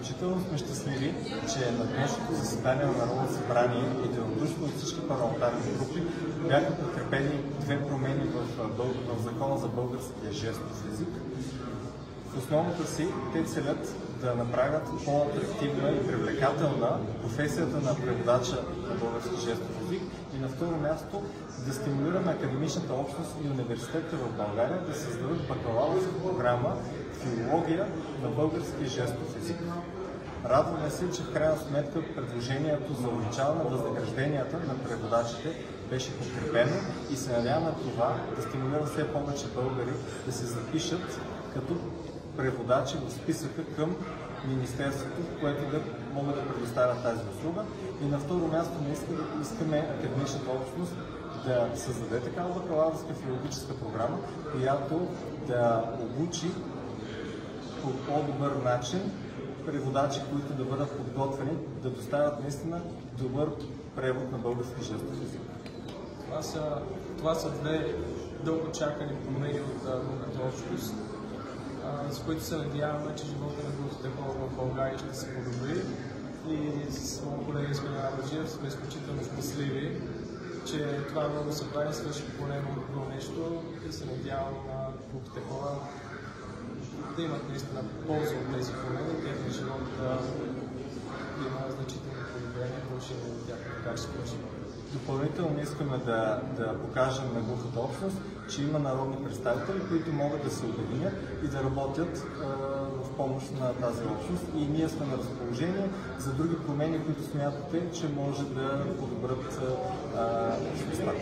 Изключително сме щастливи, че на днешното заседание на Народното събрание единодушно от всички парламентарни групи бяха подкрепени две промени в Закона за българския жестов език. В основата си те целят да направят по-атрактивна и привлекателна професията на преводача на български жестов език и на второ място да стимулираме академичната общност и университетите в България да създадат бакалавърска програма филология на български жестов език. Радваме се, че в крайна сметка предложението за увеличаване на възнагражденията на преводачите беше подкрепено и се надяваме това да стимулира все повече българи да се запишат като преводачи в списъка към Министерството, в което да могат да предоставят тази услуга. И на второ място искаме академичната общност да създаде такава бакалавърска филологическа програма, която да обучи по по-добър начин преводачи, които да бъдат подготвени да доставят наистина добър превод на български жестов език. Това са две дълго чакани промени от науката общност, с които се надяваме, че живота на българските хора в България ще се подобри. И с моят колега Смиляна Баджиев сме изключително щастливи, че това Народно събрание свърши поне едно нещо и се надявам на българските хора да имат наистина полза от тези промени, техния живот да има значително подобрение, повишение на тяхното качество на живота. Допълнително искаме да покажем на глухата общност, че има народни представители, които могат да се обединят и да работят в помощ на тази общност. И ние сме на разположение за други промени, които смятате, че може да подобрят общността.